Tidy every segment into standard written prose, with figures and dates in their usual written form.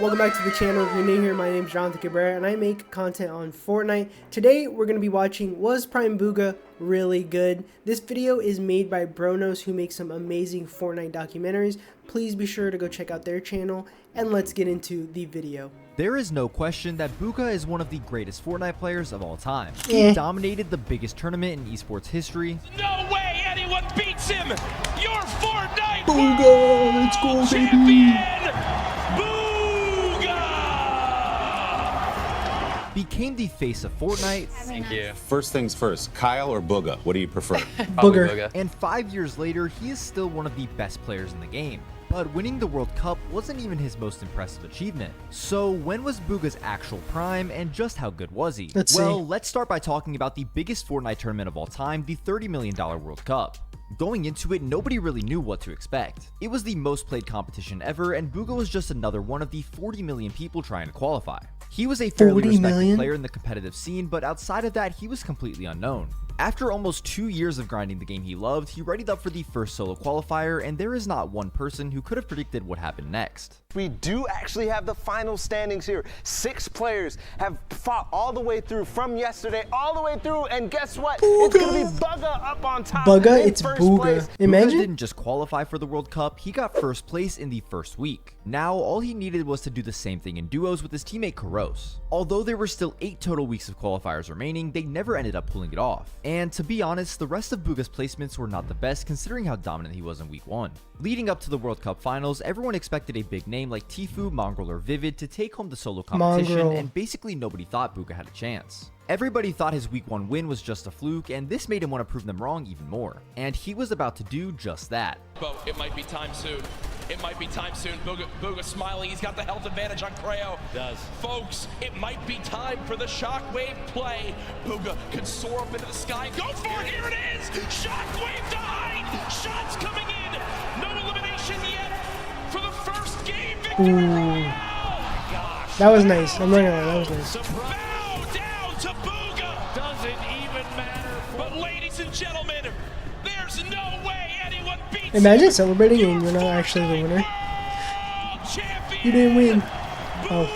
Welcome back to the channel. If you're new here, my name is Jonathan Cabrera and I make content on Fortnite. Today we're going to be watching Was Prime Bugha Really Good? This video is made by Bronos, who makes some amazing Fortnite documentaries. Please be sure to go check out their channel and let's get into the video. There is no question that Bugha is one of the greatest Fortnite players of all time. He dominated the biggest tournament in esports history. No way anyone beats him! Your Fortnite Bugha, let's go, champion! Became the face of Fortnite. Thank you. First things first, Kyle or Bugha? What do you prefer? Bugha. And 5 years later, he is still one of the best players in the game. But winning the World Cup wasn't even his most impressive achievement. So when was Bugha's actual prime, and just how good was he? Let's start by talking about the biggest Fortnite tournament of all time, the $30 million World Cup. Going into it, nobody really knew what to expect. It was the most played competition ever, and Bugha was just another one of the 40 million people trying to qualify. He was a fairly respected player in the competitive scene, but outside of that, he was completely unknown. After almost 2 years of grinding the game he loved, he readied up for the first solo qualifier, and there is not one person who could have predicted what happened next. We do actually have the final standings here. 6 players have fought all the way through from yesterday, all the way through, and guess what? Bugha. It's gonna be Bugha up on top. Bugha, it's Bugha. Bugha Imagine. didn't just qualify for the World Cup, he got first place in the first week. Now, all he needed was to do the same thing in duos with his teammate Karos. Although there were still 8 total weeks of qualifiers remaining, they never ended up pulling it off. And to be honest, the rest of Bugha's placements were not the best considering how dominant he was in week 1. Leading up to the World Cup finals, everyone expected a big name like Tfue, Mongrel, or Vivid to take home the solo competition, and basically nobody thought Bugha had a chance. Everybody thought his week 1 win was just a fluke, and this made him want to prove them wrong even more. And he was about to do just that. But it might be time soon. It might be time soon. Bugha smiling. He's got the health advantage on Creo. Does. Folks, it might be time for the shockwave play. Bugha can soar up into the sky. Go for it. Here it is. Shockwave behind. Shots coming in. No elimination yet for the first game victory. Gosh. That was nice. I'm not gonna lie, that was nice. Bow down to Bugha. Doesn't even matter. But ladies and gentlemen, there's no way anyone beats Imagine celebrating and you're not actually the winner. You didn't win. Oh.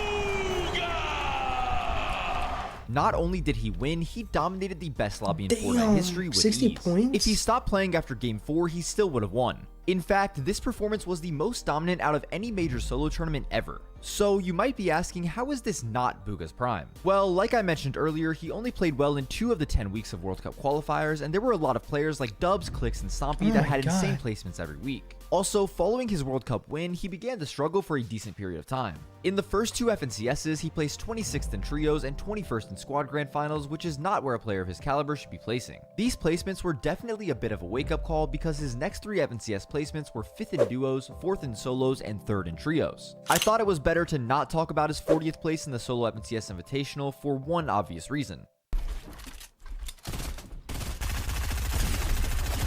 Not only did he win, he dominated the best lobby in Fortnite history with 60 ease. points? If he stopped playing after game 4, he still would have won. In fact, this performance was the most dominant out of any major solo tournament ever. So you might be asking, how is this not Bugha's prime? Well, like I mentioned earlier, he only played well in 2 of the 10 weeks of World Cup qualifiers, and there were a lot of players like Dubs, Clicks, and Stompy that had insane placements every week. Also, following his World Cup win, he began to struggle for a decent period of time. In the first 2 FNCSs, he placed 26th in trios and 21st in squad grand finals, which is not where a player of his caliber should be placing. These placements were definitely a bit of a wake-up call because his next 3 FNCS placements were 5th in duos, 4th in solos, and 3rd in trios. I thought it was better to not talk about his 40th place in the solo FNCS Invitational for one obvious reason.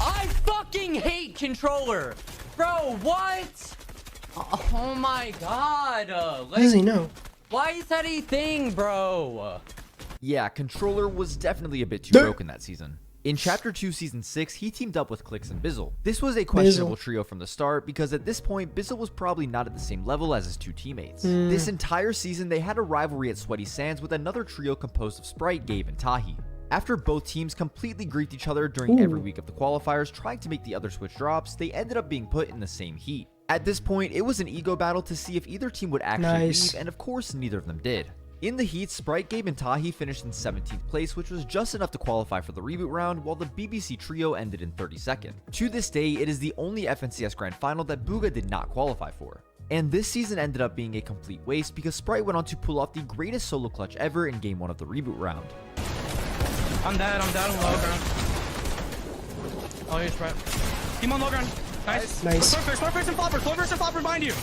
I fucking hate controller. Bro, what? Oh my god. How does he know? Why is that a thing, bro? Yeah, controller was definitely a bit too broken that season. In Chapter 2 Season 6, he teamed up with Clicks and Bizzle. This was a questionable trio from the start because at this point, Bizzle was probably not at the same level as his 2 teammates. This entire season, they had a rivalry at Sweaty Sands with another trio composed of Sprite, Gabe, and Tahi. After both teams completely griefed each other during every week of the qualifiers trying to make the other switch drops, they ended up being put in the same heat. At this point, it was an ego battle to see if either team would actually leave, and of course, neither of them did. In the heat, Sprite, Gabe, and Tahi finished in 17th place, which was just enough to qualify for the reboot round, while the BBC trio ended in 32nd. To this day, it is the only FNCS Grand Final that Bugha did not qualify for. And this season ended up being a complete waste because Sprite went on to pull off the greatest solo clutch ever in Game 1 of the reboot round. I'm down low ground. Oh, here's Sprite. Team on low ground. Nice. Smart first and flopper behind you.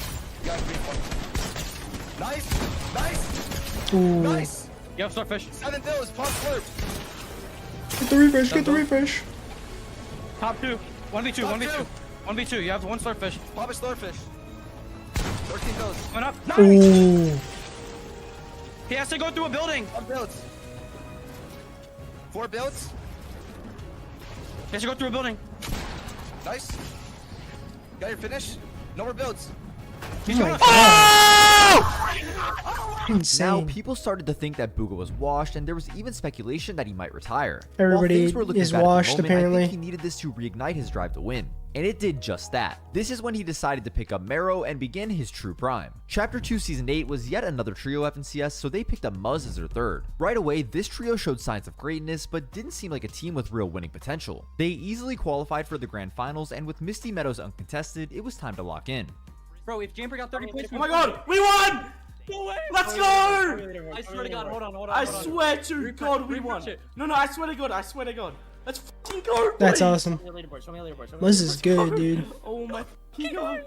Nice. Yo, Starfish. 7 bills, pump slurp. Get the refresh, Top 2. 1v2. 1v2. You have 1 Starfish. Pop a starfish. 14 bills. Coming up. Nice. Ooh. He has to go through a building. 1 builds. 4 builds. He has to go through a building. Nice. Got your finish. No more builds. He's going up. Oh! Insane. Now, people started to think that Bugha was washed, and there was even speculation that he might retire. Everybody While things were looking is bad at the washed, moment, apparently. I think he needed this to reignite his drive to win. And it did just that. This is when he decided to pick up Mero and begin his true prime. Chapter 2 Season 8 was yet another trio FNCS, so they picked up Muzz as their third. Right away, this trio showed signs of greatness, but didn't seem like a team with real winning potential. They easily qualified for the grand finals, and with Misty Meadows uncontested, it was time to lock in. Bro, if Jamper got 30 points, Oh my god, we won! Let's go! I swear to God, hold on. I swear to God we won. No, I swear to God. Let's fucking go! That's boys. awesome. This is good, dude. Oh my god.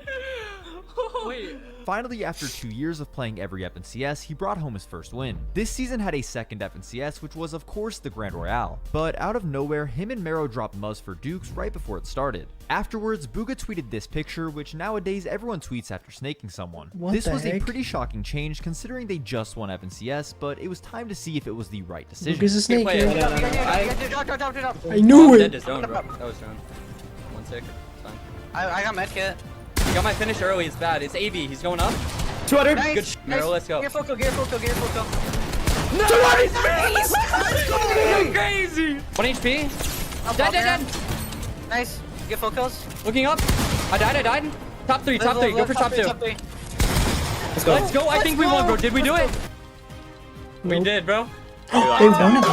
Wait. Finally, after 2 years of playing every FNCS, he brought home his first win. This season had a second FNCS, which was of course the Grand Royale. But out of nowhere, him and Mero dropped Muzz for Dukes right before it started. Afterwards, Bugha tweeted this picture, which nowadays everyone tweets after snaking someone. What This the was a heck? pretty shocking change considering they just won FNCS, but it was time to see if it was the right decision. Bugha's a snake. Wait, dude. drop. I knew Dead it. to zone, bro. That was zone. 1 sec. It's fine. I got medkit. He got my finish early. It's bad. It's AV. He's going up. 200. Nice. Good shit, Mero. Let's go. Gear focal. Crazy. 1 HP. Dead. Nice. Gear focals. Looking up. I died. Top 3. Go for top 2. Let's go. I think we won, bro. Did we do it? We Nope. did, bro. They won it,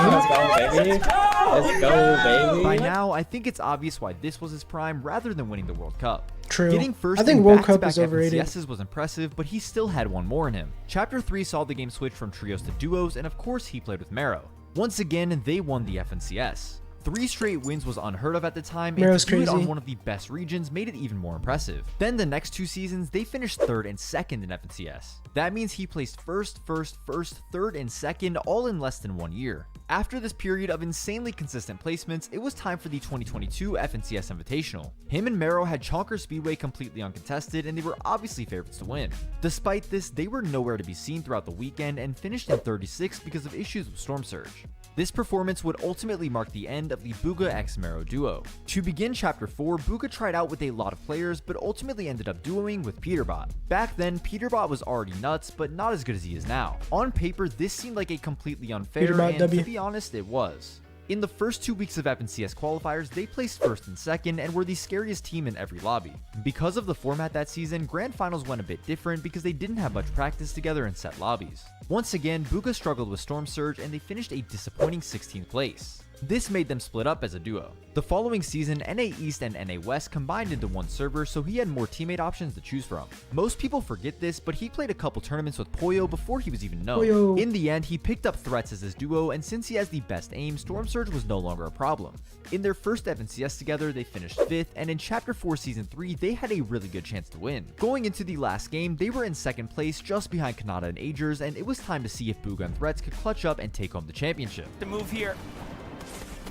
dude. Let's go, baby. By now, I think it's obvious why this was his prime rather than winning the World Cup. True. Getting first I think in World Cup back-to-back is overrated. FNCSs was impressive, but he still had one more in him. Chapter 3 saw the game switch from trios to duos, and of course he played with Mero. Once again, they won the FNCS. 3 straight wins was unheard of at the time, and Mero's to do it on crazy. one of the best regions made it even more impressive. Then the next 2 seasons, they finished 3rd and 2nd in FNCS. That means he placed 1st, 3rd, and 2nd all in less than 1 year. After this period of insanely consistent placements, it was time for the 2022 FNCS Invitational. Him and Mero had Chonker Speedway completely uncontested, and they were obviously favorites to win. Despite this, they were nowhere to be seen throughout the weekend and finished in 36 because of issues with Storm Surge. This performance would ultimately mark the end of the Bugha x Mero duo. To begin Chapter 4, Bugha tried out with a lot of players, but ultimately ended up duoing with Peterbot. Back then, Peterbot was already nuts, but not as good as he is now. On paper, this seemed like a completely unfair, Peterbot and W. to be honest, it was. In the first 2 weeks of FNCS qualifiers, they placed 1st and 2nd and were the scariest team in every lobby. Because of the format that season, Grand Finals went a bit different because they didn't have much practice together in set lobbies. Once again, Bugha struggled with Storm Surge and they finished a disappointing 16th place. This made them split up as a duo. The following season, NA East and NA West combined into one server, so he had more teammate options to choose from. Most people forget this, but he played a couple tournaments with Poyo before he was even known. Poyo. In the end, he picked up Threats as his duo, and since he has the best aim, Storm Surge was no longer a problem. In their first FNCS together, they finished 5th, and in Chapter 4 Season 3, they had a really good chance to win. Going into the last game, they were in 2nd place just behind Kanata and Agers, and it was time to see if Bugha and Threats could clutch up and take home the championship. The move here.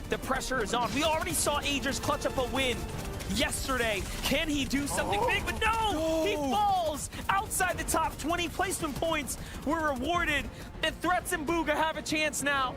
The pressure is on. We already saw Agers clutch up a win yesterday. Can he do something big? But no! He falls outside the top 20 placement points were rewarded. And Threats and Bugha have a chance now.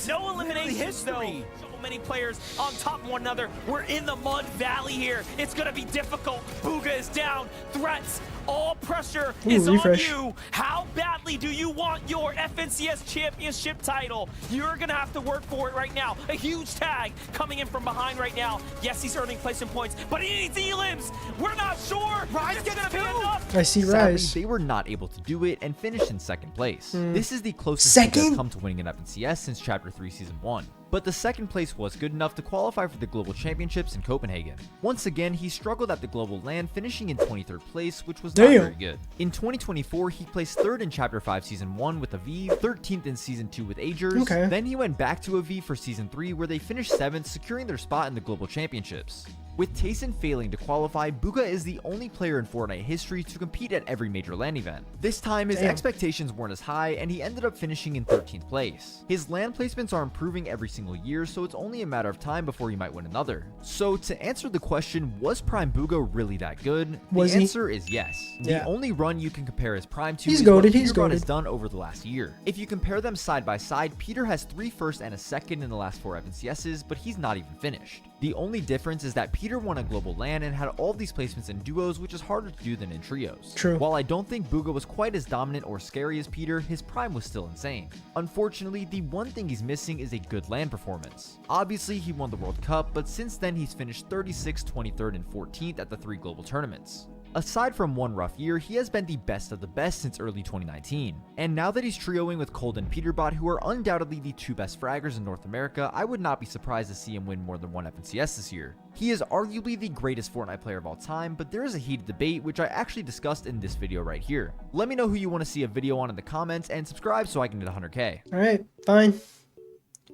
No eliminations though. So many players on top of one another. We're in the mud valley here. It's gonna be difficult. Bugha is down. Threats. All pressure is refresh. on you. How badly do you want your FNCS championship title? You're gonna have to work for it right now. A huge tag coming in from behind right now. Yes, he's earning placement points, but he needs elims. We're not sure. It's gonna be enough. I see Sadly, Rise. they were not able to do it and finished in 2nd place. This is the closest Second? Bugha has come to winning an FNCS since Chapter 3 Season 1. But the 2nd place was good enough to qualify for the Global Championships in Copenhagen. Once again, he struggled at the Global LAN, finishing in 23rd place, which was not Damn. very good. In 2024, he placed 3rd in Chapter 5 Season 1 with a V, 13th in Season 2 with Agers. Okay. Then he went back to a V for Season 3, where they finished 7th, securing their spot in the Global Championships. With Tayson failing to qualify, Bugha is the only player in Fortnite history to compete at every major LAN event. This time, his Damn. expectations weren't as high, and he ended up finishing in 13th place. His LAN placements are improving every single year, so it's only a matter of time before he might win another. So to answer the question, was Prime Bugha really that good? Was the he? answer is yes. Yeah. The only run you can compare his Prime to He's is goated, what he's Peterbot has goated. done over the last year. If you compare them side by side, Peter has 3 first and a 2nd in the last 4 FNCSs, but he's not even finished. The only difference is that Peter won a global LAN and had all these placements in duos, which is harder to do than in trios. True. While I don't think Bugha was quite as dominant or scary as Peter, his prime was still insane. Unfortunately, the one thing he's missing is a good LAN performance. Obviously, he won the World Cup, but since then he's finished 36th, 23rd, and 14th at the 3 global tournaments. Aside from one rough year, he has been the best of the best since early 2019. And now that he's trioing with Cold and Peterbot, who are undoubtedly the 2 best fraggers in North America, I would not be surprised to see him win more than one FNCS this year. He is arguably the greatest Fortnite player of all time, but there is a heated debate which I actually discussed in this video right here. Let me know who you want to see a video on in the comments, and subscribe so I can hit 100k. Alright, fine.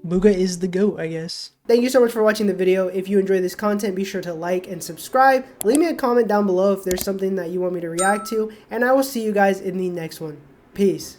Bugha is the GOAT, I guess. Thank you so much for watching the video. If you enjoy this content, be sure to like and subscribe. Leave me a comment down below if there's something that you want me to react to, and I will see you guys in the next one. Peace.